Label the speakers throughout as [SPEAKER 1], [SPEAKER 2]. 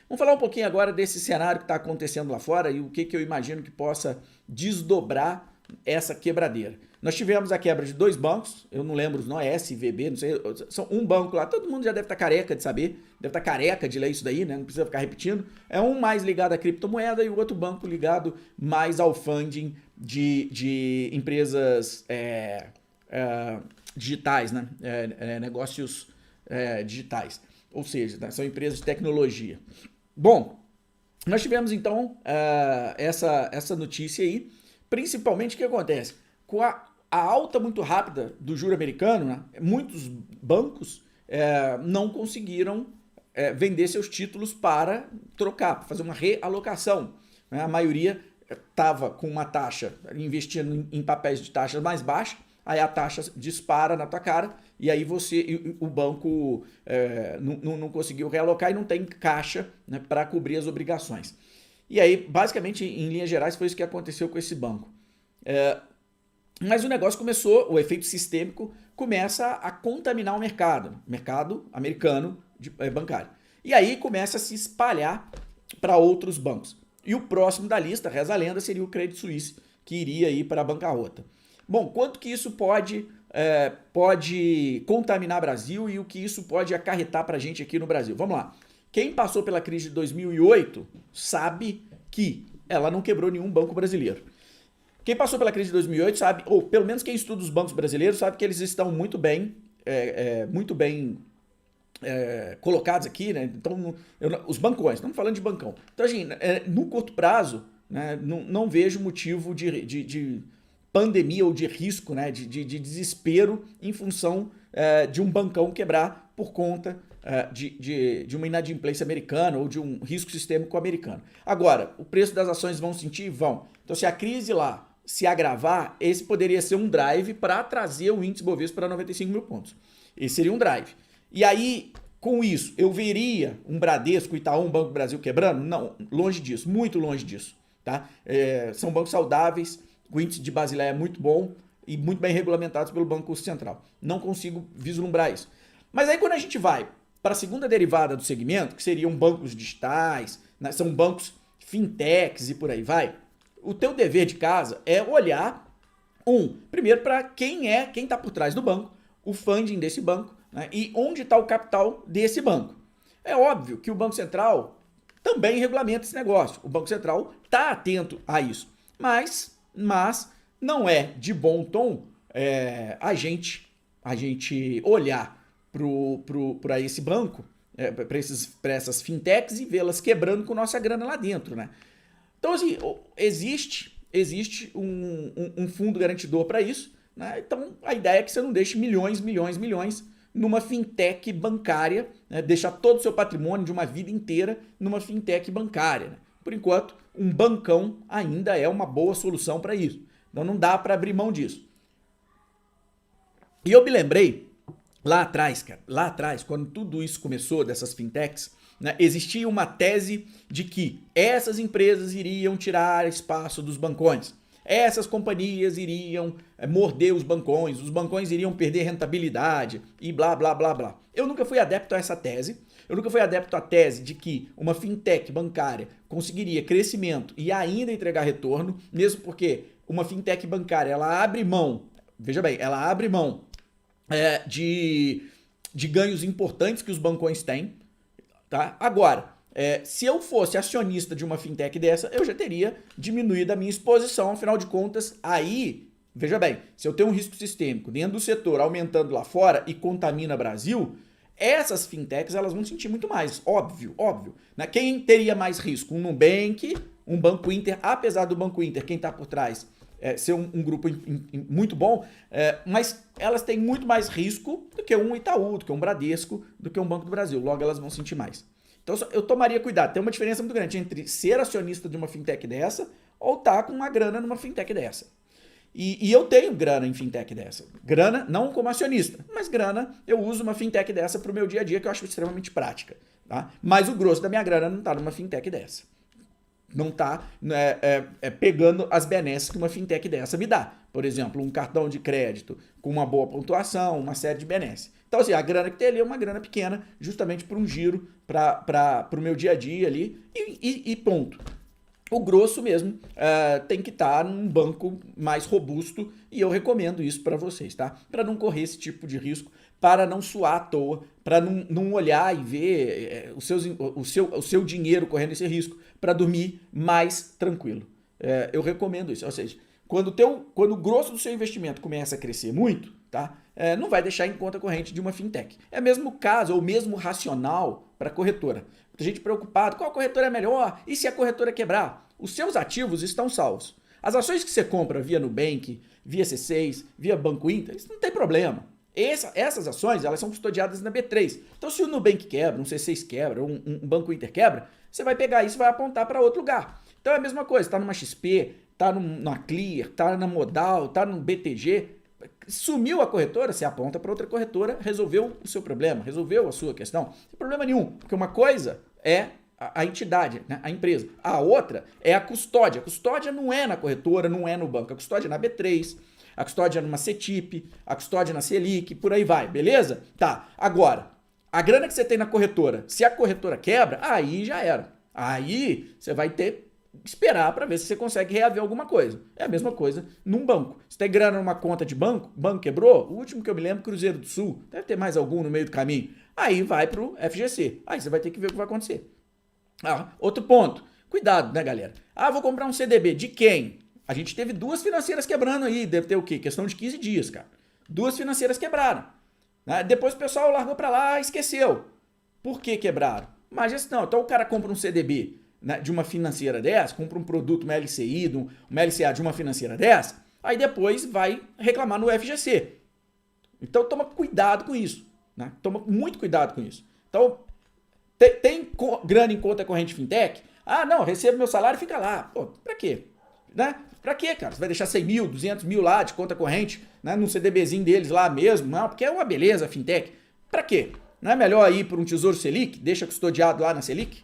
[SPEAKER 1] Vamos falar um pouquinho agora desse cenário que está acontecendo lá fora e o que eu imagino que possa desdobrar essa quebradeira. Nós tivemos a quebra de 2 bancos, eu não lembro os nomes, SVB, não sei, são um banco lá, todo mundo já deve estar careca de saber, deve estar careca de ler isso daí, né? Não precisa ficar repetindo. É um mais ligado à criptomoeda e o outro banco ligado mais ao funding de empresas digitais, né? Negócios digitais, ou seja, né? São empresas de tecnologia. Bom, nós tivemos então essa notícia aí, principalmente o que acontece? Com a alta muito rápida do juro americano, né, muitos bancos não conseguiram vender seus títulos para trocar, para fazer uma realocação. Né? A maioria estava com uma taxa, investindo em papéis de taxa mais baixa, aí a taxa dispara na tua cara e aí o banco não conseguiu realocar e não tem caixa, né, para cobrir as obrigações. E aí, basicamente, em linhas gerais, foi isso que aconteceu com esse banco. Mas o negócio começou, o efeito sistêmico começa a contaminar o mercado americano bancário. E aí começa a se espalhar para outros bancos. E o próximo da lista, reza a lenda, seria o Credit Suisse, que iria ir para a bancarrota. Bom, quanto que isso pode contaminar o Brasil e o que isso pode acarretar para a gente aqui no Brasil? Vamos lá. Quem passou pela crise de 2008 sabe que ela não quebrou nenhum banco brasileiro. Quem passou pela crise de 2008 sabe, ou pelo menos quem estuda os bancos brasileiros, sabe que eles estão muito bem colocados aqui, né? Então, os bancões, estamos falando de bancão. Então, assim, no curto prazo, né, não vejo motivo de pandemia ou de risco, né, de desespero em função de um bancão quebrar por conta de uma inadimplência americana ou de um risco sistêmico americano. Agora, o preço das ações vão sentir? Vão. Então, se a crise lá se agravar, esse poderia ser um drive para trazer o índice Bovespa para 95 mil pontos. Esse seria um drive. E aí, com isso, eu veria um Bradesco, Itaú, um Banco do Brasil quebrando? Não, longe disso, muito longe disso. Tá? São bancos saudáveis, o índice de Basileia é muito bom e muito bem regulamentados pelo Banco Central. Não consigo vislumbrar isso. Mas aí quando a gente vai para a segunda derivada do segmento, que seriam bancos digitais, né, são bancos fintechs e por aí vai, o teu dever de casa é olhar, primeiro para quem está por trás do banco, o funding desse banco, né, e onde está o capital desse banco. É óbvio que o Banco Central também regulamenta esse negócio. O Banco Central está atento a isso. Mas não é de bom tom a gente olhar para esse banco, para essas fintechs e vê-las quebrando com nossa grana lá dentro, né? Então, assim, existe um fundo garantidor para isso, né? Então, a ideia é que você não deixe milhões numa fintech bancária, né? Deixar todo o seu patrimônio de uma vida inteira numa fintech bancária, né? Por enquanto, um bancão ainda é uma boa solução para isso. Então, não dá para abrir mão disso. E eu me lembrei, lá atrás, quando tudo isso começou, dessas fintechs, né, existia uma tese de que essas empresas iriam tirar espaço dos bancões. Essas companhias iriam morder os bancões iriam perder rentabilidade e blá, blá, blá, blá. Eu nunca fui adepto a essa tese. Eu nunca fui adepto à tese de que uma fintech bancária conseguiria crescimento e ainda entregar retorno, mesmo porque uma fintech bancária, ela abre mão, veja bem, ela abre mão de ganhos importantes que os bancões têm. Tá? Agora, se eu fosse acionista de uma fintech dessa, eu já teria diminuído a minha exposição, afinal de contas, aí, veja bem, se eu tenho um risco sistêmico dentro do setor aumentando lá fora e contamina Brasil, essas fintechs elas vão sentir muito mais, óbvio. Né? Quem teria mais risco? Um Nubank, um Banco Inter, apesar do Banco Inter, quem está por trás, ser um grupo muito bom, mas elas têm muito mais risco do que um Itaú, do que um Bradesco, do que um Banco do Brasil. Logo, elas vão sentir mais. Então, eu tomaria cuidado. Tem uma diferença muito grande entre ser acionista de uma fintech dessa ou estar com uma grana numa fintech dessa. E eu tenho grana em fintech dessa. Grana, não como acionista, mas grana, eu uso uma fintech dessa para o meu dia a dia, que eu acho extremamente prática. Tá? Mas o grosso da minha grana não está numa fintech dessa. Não está pegando as benesses que uma fintech dessa me dá. Por exemplo, um cartão de crédito com uma boa pontuação, uma série de benesses. Então, assim, a grana que tem ali é uma grana pequena, justamente para um giro, para o meu dia a dia ali, e ponto. O grosso mesmo tem que estar num banco mais robusto e eu recomendo isso para vocês, tá? Para não correr esse tipo de risco, para não suar à toa, para não olhar e ver o seu dinheiro correndo esse risco, para dormir mais tranquilo. Eu recomendo isso. Ou seja, quando o grosso do seu investimento começa a crescer muito, tá? Não vai deixar em conta corrente de uma fintech. É o mesmo caso, ou mesmo racional para corretora. Muita gente preocupada, qual corretora é melhor? E se a corretora quebrar? Os seus ativos estão salvos. As ações que você compra via Nubank, via C6, via Banco Inter, isso não tem problema. Essas ações, elas são custodiadas na B3. Então, se o Nubank quebra, um C6 quebra, um Banco Inter quebra, você vai pegar isso e vai apontar para outro lugar. Então, é a mesma coisa, está numa XP, está na Clear, está na Modal, está no BTG, sumiu a corretora, você aponta para outra corretora, resolveu o seu problema, resolveu a sua questão. Não tem problema nenhum, porque uma coisa é a entidade, né, a empresa. A outra é a custódia. A custódia não é na corretora, não é no banco. A custódia é na B3, a custódia é numa CETIP, a custódia é na Selic, por aí vai, beleza? Tá, agora, a grana que você tem na corretora, se a corretora quebra, aí já era. Aí você vai ter esperar para ver se você consegue reaver alguma coisa. É a mesma coisa num banco. Você tem grana numa conta de banco, o banco quebrou, o último que eu me lembro, Cruzeiro do Sul, deve ter mais algum no meio do caminho. Aí vai pro FGC. Aí você vai ter que ver o que vai acontecer. Outro ponto. Cuidado, né, galera? Vou comprar um CDB. De quem? A gente teve duas financeiras quebrando aí. Deve ter o quê? Questão de 15 dias, cara. Duas financeiras quebraram. Né? Depois o pessoal largou para lá e esqueceu. Por que quebraram? Má gestão. Então o cara compra um CDB, né, de uma financeira dessa, compra um produto, uma LCI, uma LCA de uma financeira dessa, aí depois vai reclamar no FGC. Então toma cuidado com isso. Né? Toma muito cuidado com isso. Então, tem grana em conta corrente fintech? Não, recebo meu salário e fica lá. Pô, pra quê? Né? Pra quê, cara? Você vai deixar 100 mil, 200 mil lá de conta corrente, né, num CDBzinho deles lá mesmo? Não, porque é uma beleza fintech. Pra quê? Não é melhor ir para um Tesouro Selic? Deixa custodiado lá na Selic?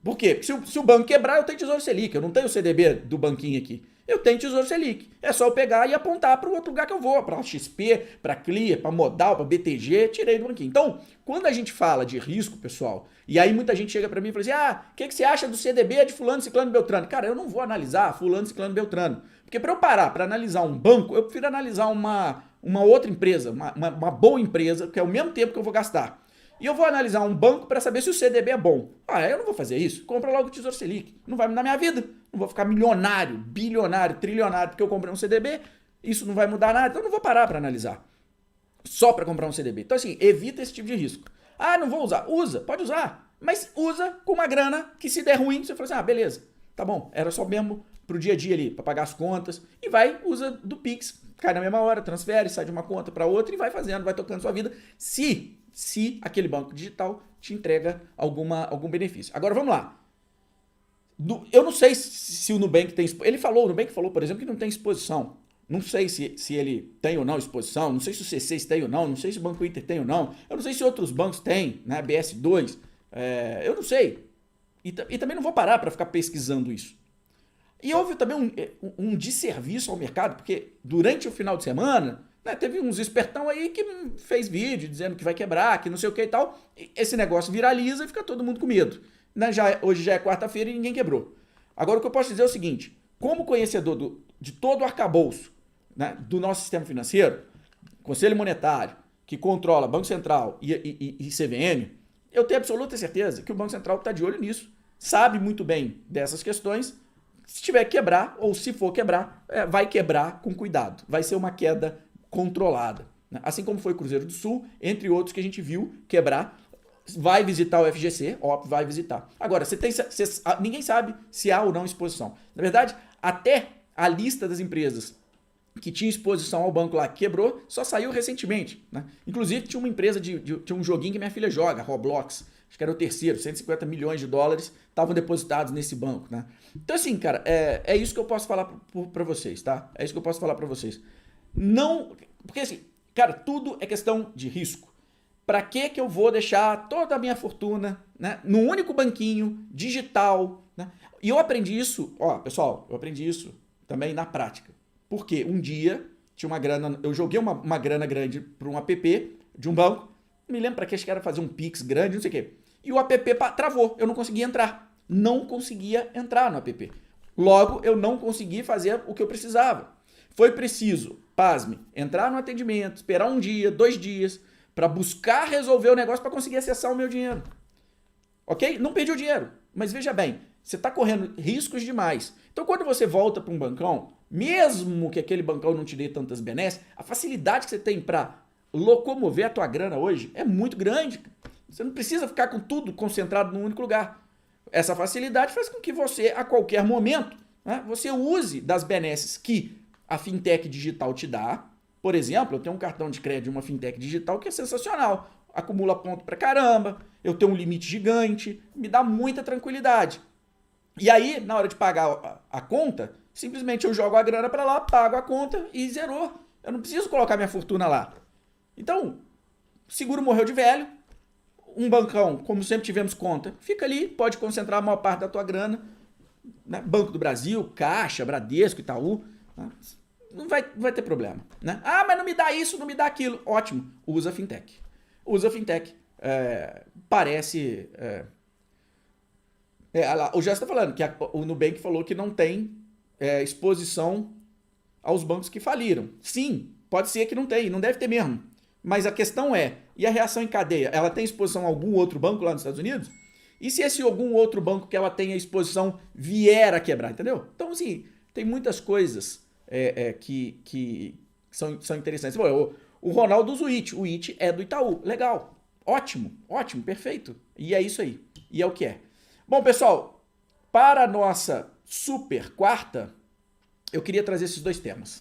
[SPEAKER 1] Por quê? Porque se o banco quebrar, eu tenho Tesouro Selic. Eu não tenho o CDB do banquinho aqui. Eu tenho Tesouro Selic. É só eu pegar e apontar para o outro lugar que eu vou. Para XP, para Clear, para Modal, para BTG. Tirei do banquinho. Então, quando a gente fala de risco, pessoal, e aí muita gente chega para mim e fala assim, o que você acha do CDB de fulano, ciclano, beltrano? Cara, eu não vou analisar fulano, ciclano, beltrano. Porque para eu parar para analisar um banco, eu prefiro analisar uma outra empresa, uma boa empresa, que é o mesmo tempo que eu vou gastar. E eu vou analisar um banco para saber se o CDB é bom. Eu não vou fazer isso. Compra logo o Tesouro Selic. Não vai mudar minha vida. Não vou ficar milionário, bilionário, trilionário porque eu comprei um CDB. Isso não vai mudar nada. Então eu não vou parar para analisar. Só para comprar um CDB. Então assim, evita esse tipo de risco. Não vou usar. Usa, pode usar. Mas usa com uma grana que se der ruim, você fala assim, beleza. Tá bom, era só mesmo pro dia a dia ali, para pagar as contas. E usa do Pix. Cai na mesma hora, transfere, sai de uma conta para outra e vai fazendo, vai tocando sua vida. Se aquele banco digital te entrega algum benefício. Agora, vamos lá. Eu não sei se o Nubank tem... O Nubank falou, por exemplo, que não tem exposição. Não sei se ele tem ou não exposição, não sei se o C6 tem ou não sei se o Banco Inter tem ou não, eu não sei se outros bancos têm, né, BS2, eu não sei. E também não vou parar para ficar pesquisando isso. E houve também um desserviço ao mercado, porque durante o final de semana... teve uns espertão aí que fez vídeo dizendo que vai quebrar, que não sei o que e tal. Esse negócio viraliza e fica todo mundo com medo. Hoje já é quarta-feira e ninguém quebrou. Agora o que eu posso dizer é o seguinte, como conhecedor de todo o arcabouço, né, do nosso sistema financeiro, Conselho Monetário, que controla Banco Central e CVM, eu tenho absoluta certeza que o Banco Central está de olho nisso, sabe muito bem dessas questões. Se tiver que quebrar, ou se for quebrar, vai quebrar com cuidado. Vai ser uma queda controlada. Assim como foi o Cruzeiro do Sul, entre outros que a gente viu quebrar. Vai visitar o FGC, óbvio, vai visitar. Agora, ninguém sabe se há ou não exposição. Na verdade, até a lista das empresas que tinha exposição ao banco lá que quebrou, só saiu recentemente. Né? Inclusive, tinha uma empresa, tinha um joguinho que minha filha joga, Roblox, acho que era o terceiro, 150 milhões de dólares estavam depositados nesse banco. Né? Então, assim, cara, é isso que eu posso falar para vocês, tá? É isso que eu posso falar para vocês. Não, porque assim, cara, tudo é questão de risco. Para que eu vou deixar toda a minha fortuna, né, num único banquinho digital? Né? E eu aprendi isso, pessoal, eu aprendi isso também na prática. Porque um dia tinha uma grana, eu joguei uma grana grande para um app de um banco, Não me lembro para que acho que era fazer um Pix grande, não sei o quê. E o app travou, eu não conseguia entrar. Não conseguia entrar no app. Logo, eu não consegui fazer o que eu precisava. Foi preciso, pasme, entrar no atendimento, esperar um dia, 2 dias, para buscar resolver o negócio para conseguir acessar o meu dinheiro. Ok? Não perdi o dinheiro. Mas veja bem, você está correndo riscos demais. Então, quando você volta para um bancão, mesmo que aquele bancão não te dê tantas benesses, a facilidade que você tem para locomover a tua grana hoje é muito grande. Você não precisa ficar com tudo concentrado num único lugar. Essa facilidade faz com que você, a qualquer momento, né, você use das benesses que a fintech digital te dá. Por exemplo, eu tenho um cartão de crédito de uma fintech digital que é sensacional. Acumula ponto pra caramba, eu tenho um limite gigante, me dá muita tranquilidade. E aí, na hora de pagar a conta, simplesmente eu jogo a grana para lá, pago a conta e zerou. Eu não preciso colocar minha fortuna lá. Então, seguro morreu de velho, um bancão, como sempre tivemos conta, fica ali, pode concentrar a maior parte da tua grana, né? Banco do Brasil, Caixa, Bradesco, Itaú, né? Não vai ter problema, né? Ah, mas não me dá isso, não me dá aquilo. Ótimo, usa a fintech. Usa a fintech. Parece... o Jéssica está falando que o Nubank falou que não tem exposição aos bancos que faliram. Sim, pode ser que não tem, não deve ter mesmo. Mas a questão é, e a reação em cadeia? Ela tem exposição a algum outro banco lá nos Estados Unidos? E se esse algum outro banco que ela tenha exposição vier a quebrar, entendeu? Então, assim, tem muitas coisas que são interessantes. Bom, o Ronaldo usa o IT. O IT é do Itaú. Legal. Ótimo, ótimo, perfeito. E é isso aí. E é o que é. Bom, pessoal, para a nossa super quarta, eu queria trazer esses 2 temas.